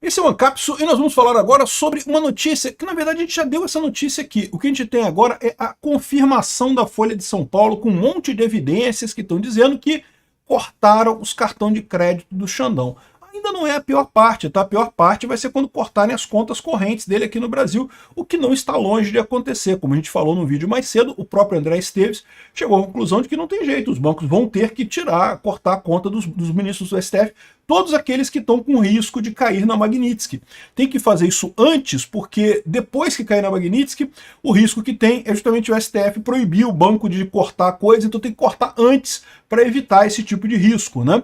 Esse é o Ancapsu e nós vamos falar agora sobre uma notícia que, na verdade, a gente já deu essa notícia aqui. O que a gente tem agora é a confirmação da Folha de São Paulo com um monte de evidências que estão dizendo que cortaram os cartões de crédito do Xandão. Ainda não é a pior parte, tá? A pior parte vai ser quando cortarem as contas correntes dele aqui no Brasil, o que não está longe de acontecer. Como a gente falou no vídeo mais cedo, o próprio André Esteves chegou à conclusão de que não tem jeito, os bancos vão ter que cortar a conta dos ministros do STF, todos aqueles que estão com risco de cair na Magnitsky. Tem que fazer isso antes, porque depois que cair na Magnitsky, o risco que tem é justamente o STF proibir o banco de cortar a coisa, então tem que cortar antes para evitar esse tipo de risco, né?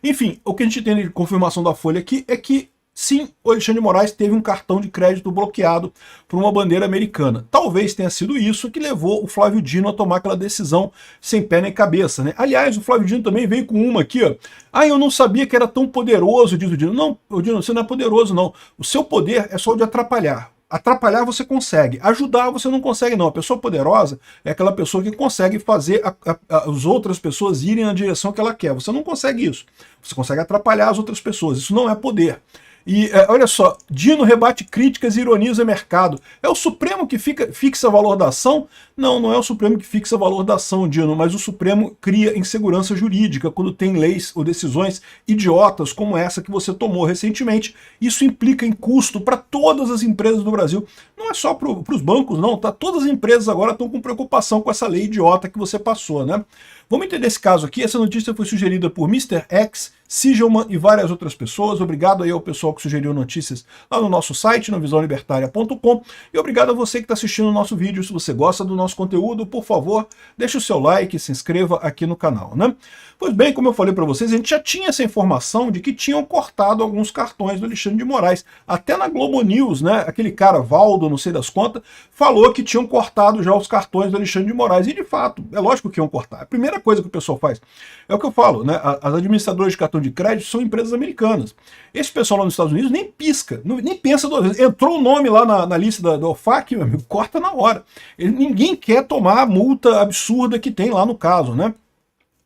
Enfim, o que a gente tem de confirmação da Folha aqui é que, sim, o Alexandre de Moraes teve um cartão de crédito bloqueado por uma bandeira americana. Talvez tenha sido isso que levou o Flávio Dino a tomar aquela decisão sem pé nem cabeça, né? Aliás, o Flávio Dino também veio com uma aqui, ó. Ah, eu não sabia que era tão poderoso, diz o Dino. Não, Dino, você não é poderoso, não. O seu poder é só o de atrapalhar. Atrapalhar você consegue, ajudar você não consegue não. A pessoa poderosa é aquela pessoa que consegue fazer as outras pessoas irem na direção que ela quer. Você não consegue isso. Você consegue atrapalhar as outras pessoas. Isso não é poder. E olha só, Dino rebate críticas e ironiza mercado. É o Supremo que fixa valor da ação? Não, não é o Supremo que fixa valor da ação, Dino, mas o Supremo cria insegurança jurídica quando tem leis ou decisões idiotas como essa que você tomou recentemente. Isso implica em custo para todas as empresas do Brasil. Não é só para os bancos, não, tá? Todas as empresas agora estão com preocupação com essa lei idiota que você passou, né? Vamos entender esse caso aqui. Essa notícia foi sugerida por Mr. X, Sigelman e várias outras pessoas. Obrigado aí ao pessoal que sugeriu notícias lá no nosso site, no visãolibertaria.com. E obrigado a você que está assistindo o nosso vídeo. Se você gosta do nosso conteúdo, por favor, deixe o seu like e se inscreva aqui no canal, né? Pois bem, como eu falei para vocês, a gente já tinha essa informação de que tinham cortado alguns cartões do Alexandre de Moraes. Até na Globo News, né? Aquele cara, Valdo, não sei das contas, falou que tinham cortado já os cartões do Alexandre de Moraes. E de fato, é lógico que iam cortar. A primeira coisa que o pessoal faz é o que eu falo, né? As administradoras de cartão de crédito são empresas americanas. Esse pessoal lá nos Estados Unidos nem pisca, nem pensa duas vezes. Entrou o nome lá na lista da OFAC, meu amigo, corta na hora. Ninguém quer tomar a multa absurda que tem lá no caso, né?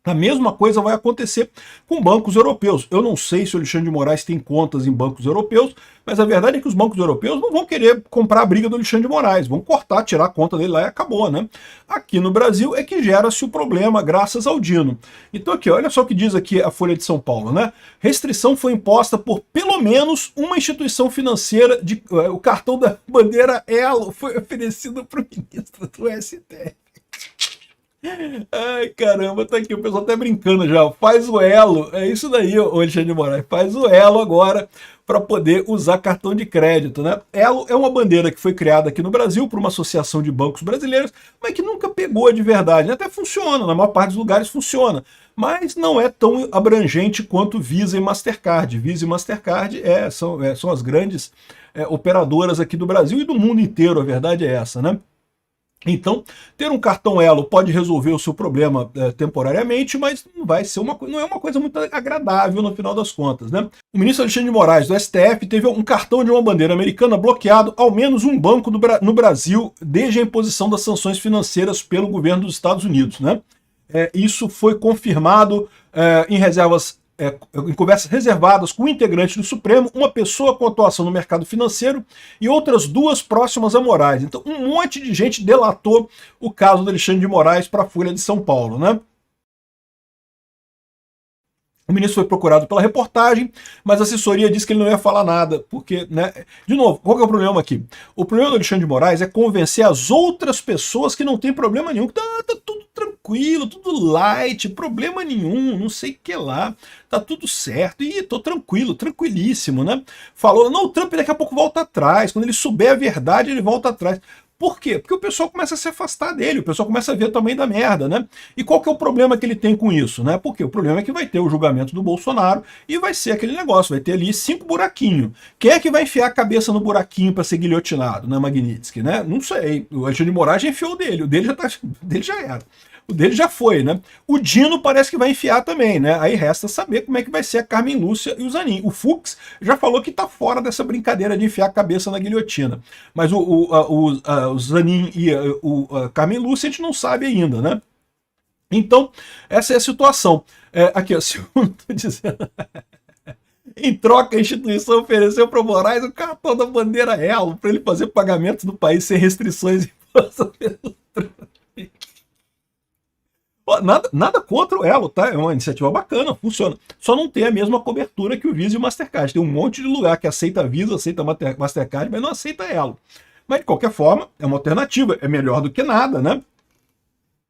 A mesma coisa vai acontecer com bancos europeus. Eu não sei se o Alexandre de Moraes tem contas em bancos europeus, mas a verdade é que os bancos europeus não vão querer comprar a briga do Alexandre de Moraes, vão cortar, tirar a conta dele lá e acabou, né? Aqui no Brasil é que gera-se o problema graças ao Dino. Então aqui, olha só o que diz aqui a Folha de São Paulo, né? Restrição foi imposta por pelo menos uma instituição financeira, o cartão da bandeira Elo foi oferecido para o ministro do STF. Ai, caramba, tá aqui, o pessoal até brincando já. Faz o elo, é isso daí, o Alexandre de Moraes. Faz o elo agora para poder usar cartão de crédito, né? Elo é uma bandeira que foi criada aqui no Brasil por uma associação de bancos brasileiros, mas que nunca pegou de verdade. Até funciona, na maior parte dos lugares funciona, mas não é tão abrangente quanto Visa e Mastercard. Visa e Mastercard são as grandes operadoras aqui do Brasil e do mundo inteiro, a verdade é essa, né? Então, ter um cartão Elo pode resolver o seu problema temporariamente, mas não é uma coisa muito agradável no final das contas, né? O ministro Alexandre de Moraes, do STF, teve um cartão de uma bandeira americana bloqueado ao menos um banco no Brasil desde a imposição das sanções financeiras pelo governo dos Estados Unidos, né? Isso foi confirmado em conversas reservadas com integrantes do Supremo, uma pessoa com atuação no mercado financeiro e outras duas próximas a Moraes. Então, um monte de gente delatou o caso do Alexandre de Moraes para a Folha de São Paulo, né? O ministro foi procurado pela reportagem, mas a assessoria disse que ele não ia falar nada, porque, né? De novo, qual que é o problema aqui? O problema do Alexandre de Moraes é convencer as outras pessoas que não tem problema nenhum, que tá tudo tranquilo, tudo light, problema nenhum, não sei o que lá, tá tudo certo, e tô tranquilo, tranquilíssimo, né? Falou, não, o Trump daqui a pouco volta atrás, quando ele souber a verdade, ele volta atrás. Por quê? Porque o pessoal começa a se afastar dele, o pessoal começa a ver o tamanho da merda, né? E qual que é o problema que ele tem com isso, né? Porque o problema é que vai ter o julgamento do Bolsonaro e vai ser aquele negócio, vai ter ali 5 buraquinhos. Quem é que vai enfiar a cabeça no buraquinho para ser guilhotinado, né, Magnitsky, né? Não sei. O Alexandre de Moraes já enfiou o dele já era. O dele já foi, né? O Dino parece que vai enfiar também, né? Aí resta saber como é que vai ser a Carmen Lúcia e o Zanin. O Fux já falou que tá fora dessa brincadeira de enfiar a cabeça na guilhotina. Mas o Zanin e a Carmen Lúcia a gente não sabe ainda, né? Então, essa é a situação. Aqui, ó, segundo tô dizendo... Em troca, a instituição ofereceu para o Moraes o cartão da bandeira Elo para ele fazer pagamentos no país sem restrições impostas pelo Trump. Nada contra o Elo, tá? É uma iniciativa bacana, funciona. Só não tem a mesma cobertura que o Visa e o Mastercard. Tem um monte de lugar que aceita Visa, aceita Mastercard, mas não aceita Elo. Mas, de qualquer forma, é uma alternativa. É melhor do que nada, né?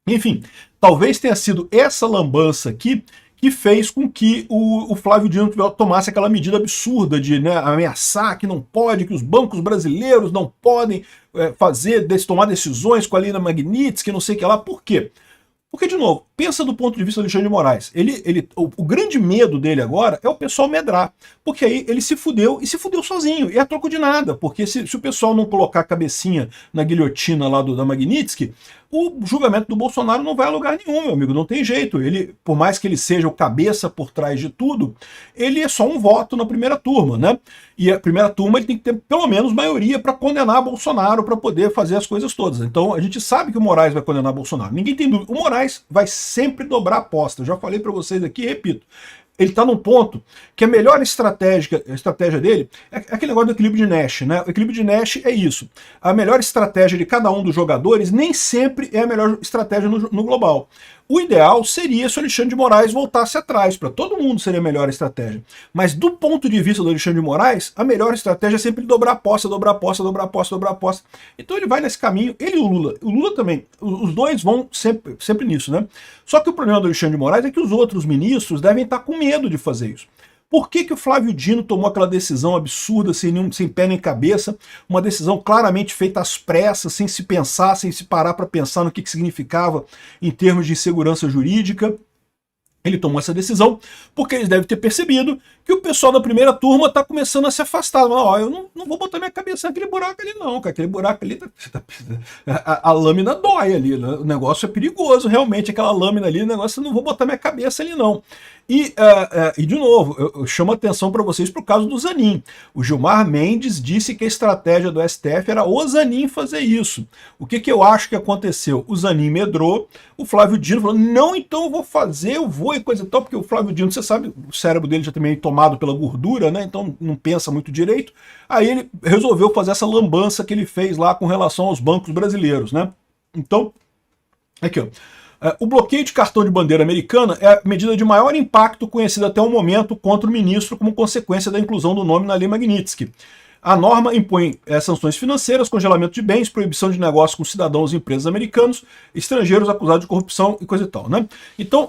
Enfim, talvez tenha sido essa lambança aqui que fez com que o Flávio Dino tomasse aquela medida absurda de, né, ameaçar que não pode, que os bancos brasileiros não podem tomar decisões com a Lina Magnitsky, não sei o que lá. Por quê? Porque, de novo, pensa do ponto de vista do Alexandre de Moraes. O grande medo dele agora é o pessoal medrar. Porque aí ele se fudeu, e se fudeu sozinho. E é troco de nada. Porque se o pessoal não colocar a cabecinha na guilhotina lá da Magnitsky, o julgamento do Bolsonaro não vai a lugar nenhum, meu amigo. Não tem jeito. Ele, por mais que ele seja o cabeça por trás de tudo, ele é só um voto na primeira turma, né? E a primeira turma ele tem que ter pelo menos maioria para condenar Bolsonaro, para poder fazer as coisas todas. Então a gente sabe que o Moraes vai condenar Bolsonaro. Ninguém tem dúvida. O Moraes vai sempre dobrar a aposta. Eu já falei para vocês aqui e repito. Ele está num ponto que a melhor estratégia dele é aquele negócio do equilíbrio de Nash, né? O equilíbrio de Nash é isso. A melhor estratégia de cada um dos jogadores nem sempre é a melhor estratégia no global. O ideal seria se o Alexandre de Moraes voltasse atrás, para todo mundo seria a melhor estratégia. Mas do ponto de vista do Alexandre de Moraes, a melhor estratégia é sempre dobrar a aposta, dobrar a aposta, dobrar a aposta, dobrar a aposta. Então ele vai nesse caminho, ele e o Lula também, os dois vão sempre nisso, né? Só que o problema do Alexandre de Moraes é que os outros ministros devem estar com medo de fazer isso. Por que o Flávio Dino tomou aquela decisão absurda, sem pé nem cabeça, uma decisão claramente feita às pressas, sem se pensar, sem se parar para pensar no que significava em termos de insegurança jurídica? Ele tomou essa decisão porque eles devem ter percebido que o pessoal da primeira turma está começando a se afastar. Ó, eu não vou botar minha cabeça naquele buraco ali não, cara. Aquele buraco ali, a lâmina dói ali, né? O negócio é perigoso, realmente, aquela lâmina ali, o negócio, eu não vou botar minha cabeça ali não. E de novo, eu chamo a atenção para vocês para o caso do Zanin. O Gilmar Mendes disse que a estratégia do STF era o Zanin fazer isso. O que eu acho que aconteceu? O Zanin medrou, o Flávio Dino falou, não, então eu vou fazer, eu vou e coisa e tal, porque o Flávio Dino, você sabe, o cérebro dele já também é tomado pela gordura, né? Então não pensa muito direito. Aí ele resolveu fazer essa lambança que ele fez lá com relação aos bancos brasileiros, né? Então, aqui ó. O bloqueio de cartão de bandeira americana é a medida de maior impacto conhecida até o momento contra o ministro como consequência da inclusão do nome na Lei Magnitsky. A norma impõe sanções financeiras, congelamento de bens, proibição de negócios com cidadãos e empresas americanos, estrangeiros acusados de corrupção e coisa e tal, né? Então,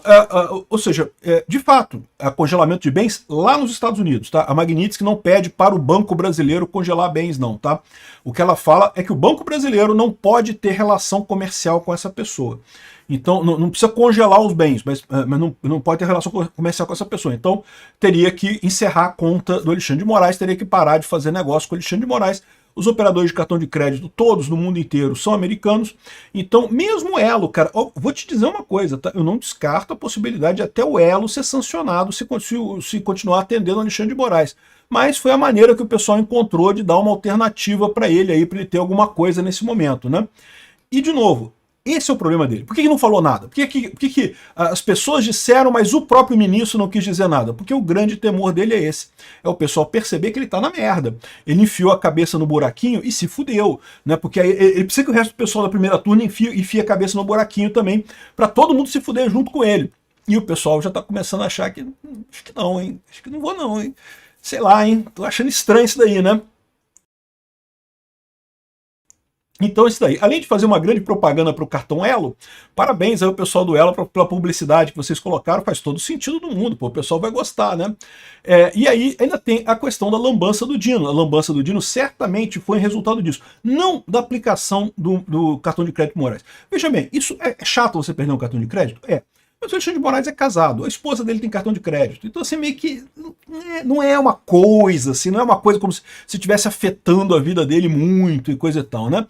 ou seja, de fato, congelamento de bens lá nos Estados Unidos, tá? A Magnitsky não pede para o Banco Brasileiro congelar bens, não, tá? O que ela fala é que o Banco Brasileiro não pode ter relação comercial com essa pessoa. Então, não precisa congelar os bens, mas não pode ter relação comercial com essa pessoa. Então, teria que encerrar a conta do Alexandre de Moraes, teria que parar de fazer negócio com o Alexandre de Moraes. Os operadores de cartão de crédito, todos no mundo inteiro, são americanos. Então, mesmo o Elo, cara, vou te dizer uma coisa, tá? Eu não descarto a possibilidade de até o Elo ser sancionado se continuar atendendo o Alexandre de Moraes. Mas foi a maneira que o pessoal encontrou de dar uma alternativa para ele aí, para ele ter alguma coisa nesse momento, né? E, de novo, esse é o problema dele. Por que não falou nada? Por que as pessoas disseram, mas o próprio ministro não quis dizer nada? Porque o grande temor dele é esse. É o pessoal perceber que ele tá na merda. Ele enfiou a cabeça no buraquinho e se fudeu, né? Porque aí ele precisa que o resto do pessoal da primeira turma enfie a cabeça no buraquinho também, para todo mundo se fuder junto com ele. E o pessoal já tá começando a achar que acho que não, hein? Acho que não vou não, hein? Sei lá, hein? Tô achando estranho isso daí, né? Então isso daí, além de fazer uma grande propaganda para o cartão Elo, parabéns aí ao pessoal do Elo pela publicidade que vocês colocaram, faz todo sentido do mundo, pô, o pessoal vai gostar, né? E aí ainda tem a questão da lambança do Dino. A lambança do Dino certamente foi resultado disso, não da aplicação do cartão de crédito Moraes. Veja bem, isso é chato você perder um cartão de crédito? É. Mas o Alexandre de Moraes é casado, a esposa dele tem cartão de crédito. Então, assim, meio que não é uma coisa, assim, não é uma coisa como se estivesse afetando a vida dele muito e coisa e tal, né?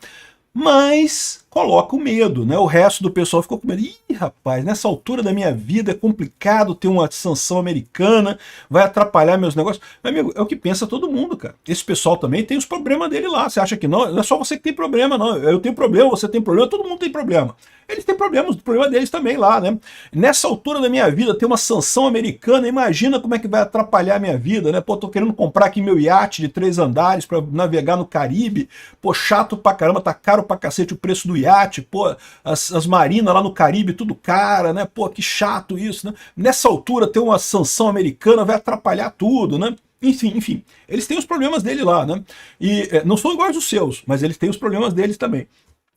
Mas coloca o medo, né? O resto do pessoal ficou com medo. Ih, rapaz, nessa altura da minha vida é complicado ter uma sanção americana, vai atrapalhar meus negócios. Meu amigo, é o que pensa todo mundo, cara. Esse pessoal também tem os problemas dele lá. Você acha que não? Não é só você que tem problema, não. Eu tenho problema, você tem problema, todo mundo tem problema. Eles têm problemas, o problema deles também lá, né? Nessa altura da minha vida, ter uma sanção americana, imagina como é que vai atrapalhar a minha vida, né? Pô, tô querendo comprar aqui meu iate de 3 andares para navegar no Caribe. Pô, chato pra caramba, tá caro pra cacete o preço do iate. Pô, as marinas lá no Caribe, tudo cara, né? Pô, que chato isso, né? Nessa altura, ter uma sanção americana vai atrapalhar tudo, né? Enfim, eles têm os problemas dele lá, né? E não são iguais os seus, mas eles têm os problemas deles também.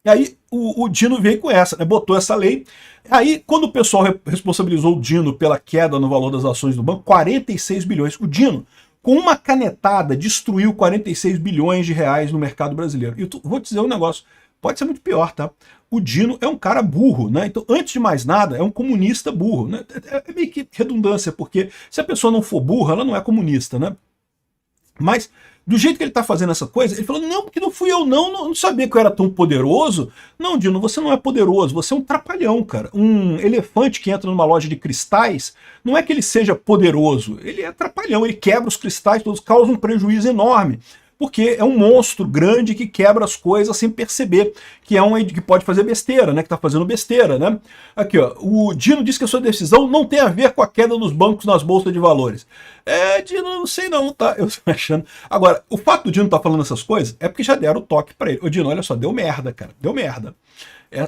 E aí o Dino veio com essa, né? Botou essa lei. Aí, quando o pessoal responsabilizou o Dino pela queda no valor das ações do banco, 46 bilhões. O Dino, com uma canetada, destruiu 46 bilhões de reais no mercado brasileiro. E vou te dizer um negócio, pode ser muito pior, tá? O Dino é um cara burro, né? Então, antes de mais nada, é um comunista burro, né? É meio que redundância, porque se a pessoa não for burra, ela não é comunista, né? Mas, do jeito que ele está fazendo essa coisa, ele falou, não, porque não fui eu não sabia que eu era tão poderoso. Não, Dino, você não é poderoso, você é um trapalhão, cara. Um elefante que entra numa loja de cristais, não é que ele seja poderoso, ele é trapalhão, ele quebra os cristais todos, causa um prejuízo enorme. Porque é um monstro grande que quebra as coisas sem perceber, que é que pode fazer besteira, né? Que tá fazendo besteira, né? Aqui, ó, o Dino diz que a sua decisão não tem a ver com a queda dos bancos nas bolsas de valores. Dino, não sei não, tá? Eu tô achando. Agora, o fato do Dino estar falando essas coisas é porque já deram o toque para ele. Ô, Dino, olha só, deu merda, cara, deu merda.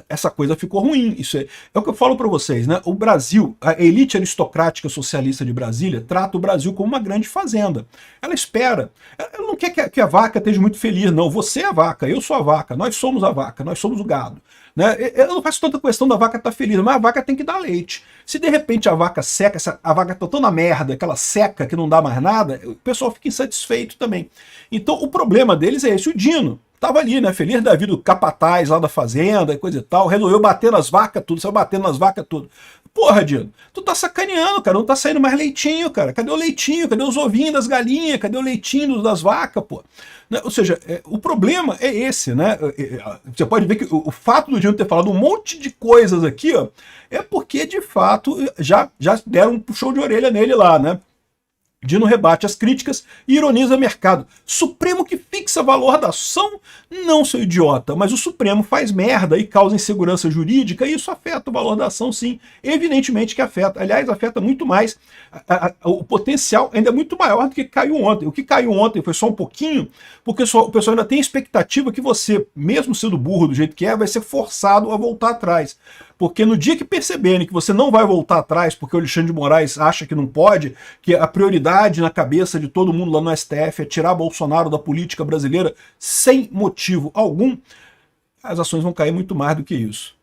Essa coisa ficou ruim. Isso é o que eu falo para vocês, né? O Brasil, a elite aristocrática socialista de Brasília, trata o Brasil como uma grande fazenda. Ela espera. Ela não quer que a vaca esteja muito feliz, não. Você é a vaca, eu sou a vaca, nós somos a vaca, nós somos o gado. Né? Eu não faço tanta questão da vaca estar feliz, mas a vaca tem que dar leite. Se de repente a vaca seca, a vaca está tão na merda, que ela seca, que não dá mais nada, o pessoal fica insatisfeito também. Então o problema deles é esse. O Dino tava ali, né, feliz da vida, o capataz lá da fazenda e coisa e tal, resolveu bater nas vacas tudo, saiu batendo nas vacas tudo. Porra, Dino, tu tá sacaneando, cara, não tá saindo mais leitinho, cara. Cadê o leitinho? Cadê os ovinhos das galinhas? Cadê o leitinho das vacas, pô? Né? Ou seja, o problema é esse, né? Você pode ver que o fato do Dino ter falado um monte de coisas aqui, ó, é porque, de fato, já deram um puxão de orelha nele lá, né? Dino rebate as críticas e ironiza o mercado. Supremo que fixa valor da ação? Não, seu idiota, mas o Supremo faz merda e causa insegurança jurídica e isso afeta o valor da ação, sim. Evidentemente que afeta. Aliás, afeta muito mais. O potencial ainda é muito maior do que caiu ontem. O que caiu ontem foi só um pouquinho, porque o pessoal ainda tem expectativa que você, mesmo sendo burro do jeito que é, vai ser forçado a voltar atrás. Porque no dia que perceberem que você não vai voltar atrás, porque o Alexandre de Moraes acha que não pode, que a prioridade na cabeça de todo mundo lá no STF é tirar Bolsonaro da política brasileira sem motivo algum, as ações vão cair muito mais do que isso.